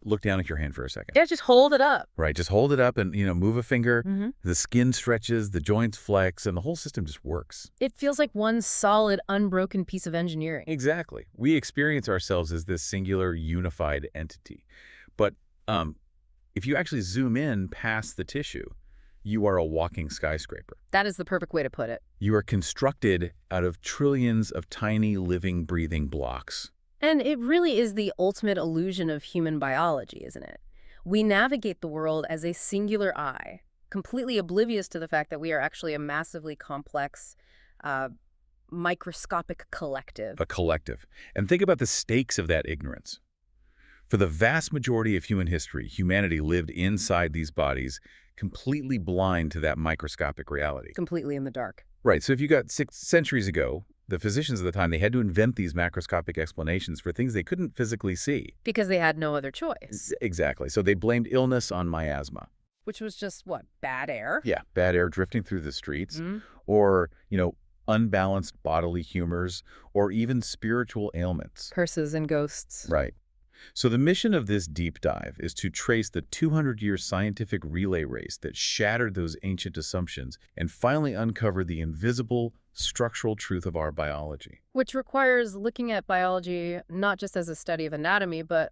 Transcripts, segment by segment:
look down at your hand for a second. Yeah, just hold it up. Right, just hold it up and, move a finger. Mm-hmm. The skin stretches, the joints flex, and the whole system just works. It feels like one solid, unbroken piece of engineering. Exactly. We experience ourselves as this singular, unified entity. But if you actually zoom in past the tissue, you are a walking skyscraper. That is the perfect way to put it. You are constructed out of trillions of tiny, living, breathing blocks. And it really is the ultimate illusion of human biology, isn't it? We navigate the world as a singular eye, completely oblivious to the fact that we are actually a massively complex, microscopic collective. A collective. And think about the stakes of that ignorance. For the vast majority of human history, humanity lived inside these bodies, completely blind to that microscopic reality. Completely in the dark. Right. So if you got 6 centuries ago, the physicians of the time, they had to invent these macroscopic explanations for things they couldn't physically see. Because they had no other choice. Exactly. So they blamed illness on miasma. Which was just, what, bad air? Yeah, bad air drifting through the streets, Mm-hmm. or, unbalanced bodily humors, or even spiritual ailments. Curses and ghosts. Right. So the mission of this deep dive is to trace the 200-year scientific relay race that shattered those ancient assumptions and finally uncover the invisible structural truth of our biology. Which requires looking at biology not just as a study of anatomy, but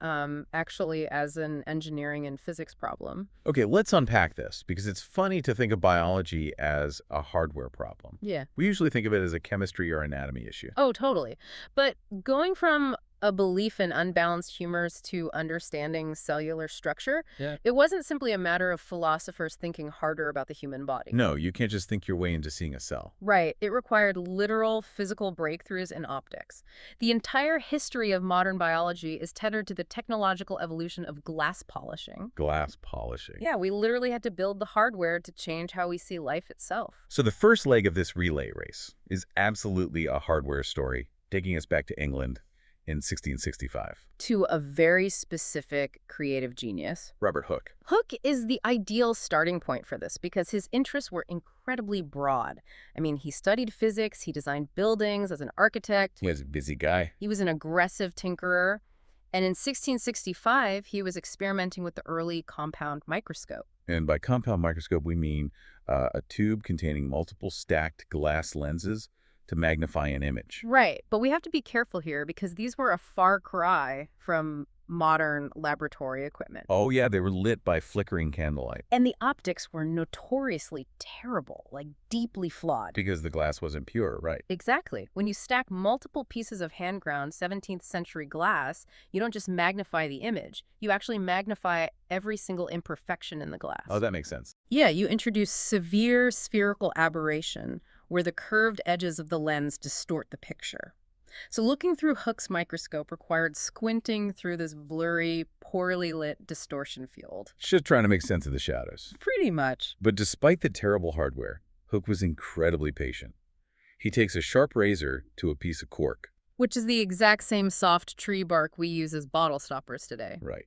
actually as an engineering and physics problem. Okay, let's unpack this, because it's funny to think of biology as a hardware problem. Yeah. We usually think of it as a chemistry or anatomy issue. Oh, totally. But going from a belief in unbalanced humors to understanding cellular structure, it wasn't simply a matter of philosophers thinking harder about the human body. No, you can't just think your way into seeing a cell. Right. It required literal physical breakthroughs in optics. The entire history of modern biology is tethered to the technological evolution of glass polishing. Glass polishing. Yeah, we literally had to build the hardware to change how we see life itself. So the first leg of this relay race is absolutely a hardware story, taking us back to England in 1665. To a very specific creative genius. Robert Hooke. Hooke is the ideal starting point for this because his interests were incredibly broad. I mean, he studied physics, he designed buildings as an architect. He was a busy guy. He was an aggressive tinkerer. And in 1665, he was experimenting with the early compound microscope. And by compound microscope, we mean a tube containing multiple stacked glass lenses to magnify an image. Right, but we have to be careful here because these were a far cry from modern laboratory equipment. Oh yeah, they were lit by flickering candlelight. And the optics were notoriously terrible, like deeply flawed. Because the glass wasn't pure, right? Exactly. When you stack multiple pieces of hand-ground 17th century glass, you don't just magnify the image, you actually magnify every single imperfection in the glass. Oh, that makes sense. Yeah, you introduce severe spherical aberration, where the curved edges of the lens distort the picture. So looking through Hooke's microscope required squinting through this blurry, poorly lit distortion field. Just trying to make sense of the shadows. Pretty much. But despite the terrible hardware, Hooke was incredibly patient. He takes a sharp razor to a piece of cork. Which is the exact same soft tree bark we use as bottle stoppers today. Right.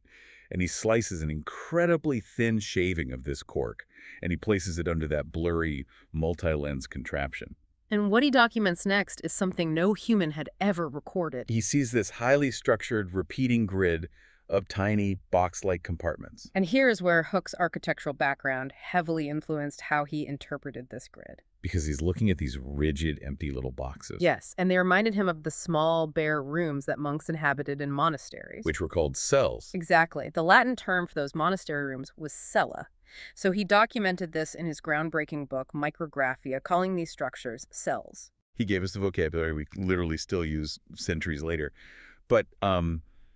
And he slices an incredibly thin shaving of this cork, and he places it under that blurry, multi-lens contraption. And what he documents next is something no human had ever recorded. He sees this highly structured, repeating grid of tiny, box-like compartments. And here is where Hooke's architectural background heavily influenced how he interpreted this grid. Because he's looking at these rigid, empty little boxes. Yes, and they reminded him of the small, bare rooms that monks inhabited in monasteries. Which were called cells. Exactly. The Latin term for those monastery rooms was cella. So he documented this in his groundbreaking book, Micrographia, calling these structures cells. He gave us the vocabulary we literally still use centuries later. But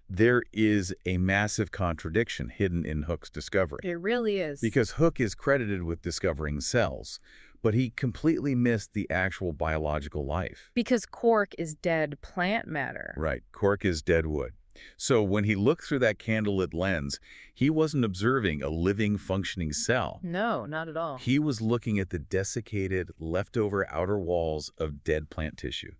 there is a massive contradiction hidden in Hooke's discovery. It really is. Because Hooke is credited with discovering cells, but he completely missed the actual biological life. Because cork is dead plant matter. Right. Cork is dead wood. So when he looked through that candlelit lens, he wasn't observing a living, functioning cell. No, not at all. He was looking at the desiccated, leftover outer walls of dead plant tissue.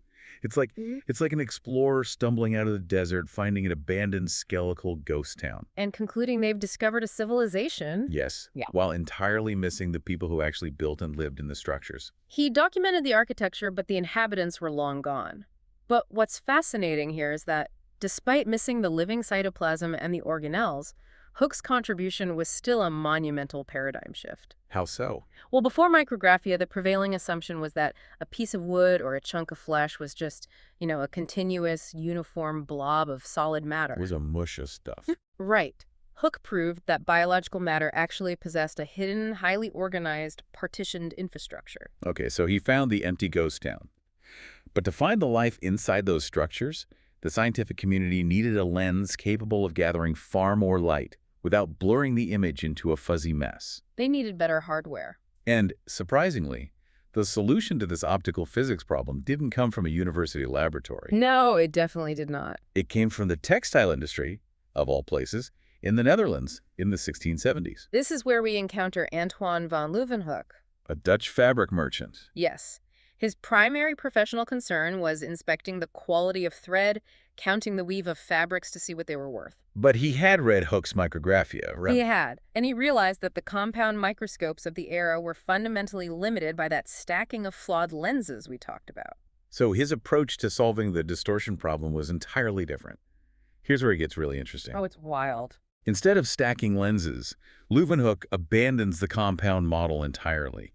It's like an explorer stumbling out of the desert, finding an abandoned skeletal ghost town. And concluding they've discovered a civilization. Yes, Yeah. While entirely missing the people who actually built and lived in the structures. He documented the architecture, but the inhabitants were long gone. But what's fascinating here is that despite missing the living cytoplasm and the organelles, Hooke's contribution was still a monumental paradigm shift. How so? Well, before micrographia, the prevailing assumption was that a piece of wood or a chunk of flesh was just, a continuous, uniform blob of solid matter. It was a mush of stuff. Right. Hooke proved that biological matter actually possessed a hidden, highly organized, partitioned infrastructure. Okay, so he found the empty ghost town. But to find the life inside those structures, the scientific community needed a lens capable of gathering far more light without blurring the image into a fuzzy mess. They needed better hardware. And, surprisingly, the solution to this optical physics problem didn't come from a university laboratory. No, it definitely did not. It came from the textile industry, of all places, in the Netherlands in the 1670s. This is where we encounter Antoine van Leeuwenhoek. A Dutch fabric merchant. Yes. His primary professional concern was inspecting the quality of thread, counting the weave of fabrics to see what they were worth. But he had read Hooke's Micrographia, right? He had, and he realized that the compound microscopes of the era were fundamentally limited by that stacking of flawed lenses we talked about. So his approach to solving the distortion problem was entirely different. Here's where it gets really interesting. Oh, it's wild. Instead of stacking lenses, Leeuwenhoek abandons the compound model entirely.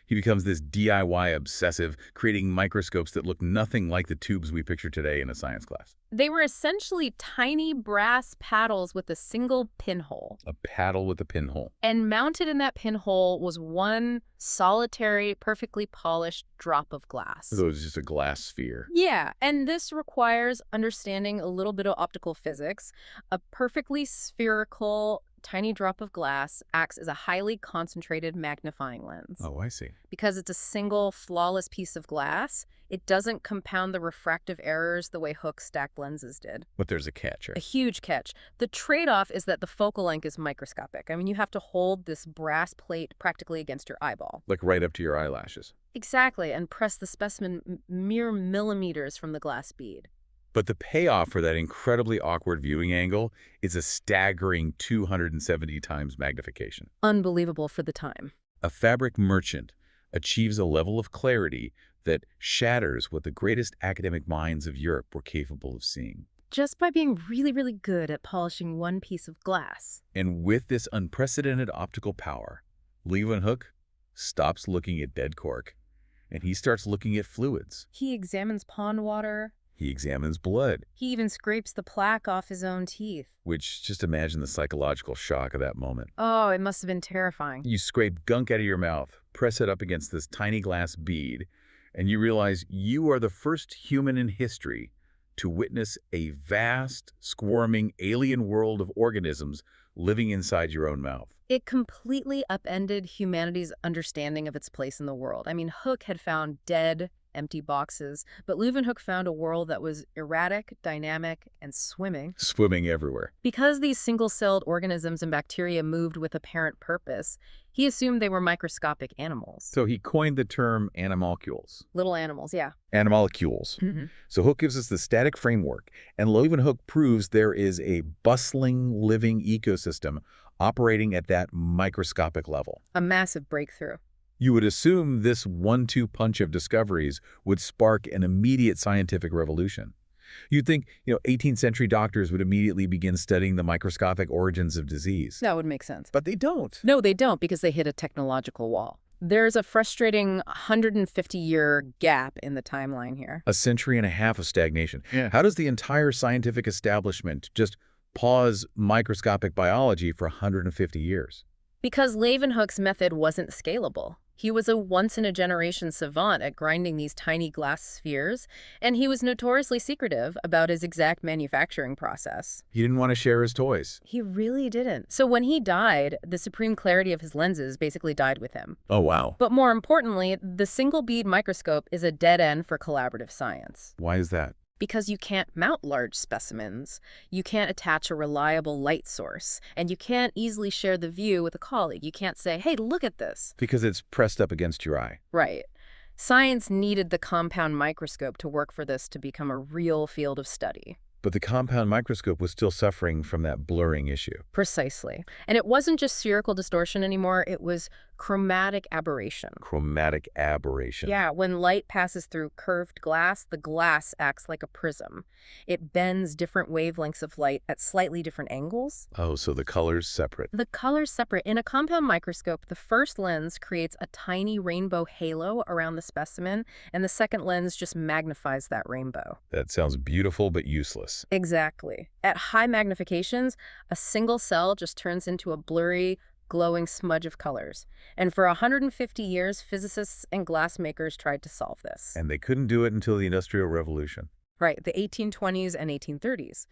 He becomes this DIY obsessive, creating microscopes that look nothing like the tubes we picture today in a science class. They were essentially tiny brass paddles with a single pinhole. A paddle with a pinhole. And mounted in that pinhole was one solitary, perfectly polished drop of glass. So it was just a glass sphere. Yeah, and this requires understanding a little bit of optical physics. A perfectly spherical tiny drop of glass acts as a highly concentrated magnifying lens. Oh, I see. Because it's a single, flawless piece of glass, it doesn't compound the refractive errors the way Hooke stacked lenses did. But there's a catch, right? A huge catch. The trade-off is that the focal length is microscopic. I mean, you have to hold this brass plate practically against your eyeball. Like right up to your eyelashes. Exactly, and press the specimen mere millimeters from the glass bead. But the payoff for that incredibly awkward viewing angle is a staggering 270 times magnification. Unbelievable for the time. A fabric merchant achieves a level of clarity that shatters what the greatest academic minds of Europe were capable of seeing. Just by being really, really good at polishing one piece of glass. And with this unprecedented optical power, Leeuwenhoek stops looking at dead cork, and he starts looking at fluids. He examines pond water. He examines blood. He even scrapes the plaque off his own teeth. Which, just imagine the psychological shock of that moment. Oh, it must have been terrifying. You scrape gunk out of your mouth, press it up against this tiny glass bead, and you realize you are the first human in history to witness a vast, squirming alien world of organisms living inside your own mouth. It completely upended humanity's understanding of its place in the world. I mean, Hooke had found dead, empty boxes, but Leeuwenhoek found a world that was erratic, dynamic, and swimming. Swimming everywhere. Because these single-celled organisms and bacteria moved with apparent purpose, he assumed they were microscopic animals. So he coined the term animalcules. Little animals, yeah. Animalcules. So Hooke gives us the static framework, and Leeuwenhoek proves there is a bustling, living ecosystem operating at that microscopic level. A massive breakthrough. You would assume this one-two punch of discoveries would spark an immediate scientific revolution. You'd think, 18th century doctors would immediately begin studying the microscopic origins of disease. That would make sense. But they don't. No, they don't, because they hit a technological wall. There's a frustrating 150-year gap in the timeline here. A century and a half of stagnation. Yeah. How does the entire scientific establishment just pause microscopic biology for 150 years? Because Leeuwenhoek's method wasn't scalable. He was a once-in-a-generation savant at grinding these tiny glass spheres, and he was notoriously secretive about his exact manufacturing process. He didn't want to share his toys. He really didn't. So when he died, the supreme clarity of his lenses basically died with him. Oh, wow. But more importantly, the single-bead microscope is a dead end for collaborative science. Why is that? Because you can't mount large specimens, you can't attach a reliable light source, and you can't easily share the view with a colleague. You can't say, hey, look at this. Because it's pressed up against your eye. Right. Science needed the compound microscope to work for this to become a real field of study. But the compound microscope was still suffering from that blurring issue. Precisely. And it wasn't just spherical distortion anymore, it was Chromatic aberration. Chromatic aberration. Yeah, when light passes through curved glass, the glass acts like a prism. It bends different wavelengths of light at slightly different angles. Oh, so the color's separate. The colors separate. In a compound microscope, the first lens creates a tiny rainbow halo around the specimen, and the second lens just magnifies that rainbow. That sounds beautiful but useless. Exactly. At high magnifications, a single cell just turns into a blurry, glowing smudge of colors. And for 150 years, physicists and glass makers tried to solve this. And they couldn't do it until the Industrial Revolution. Right, the 1820s and 1830s.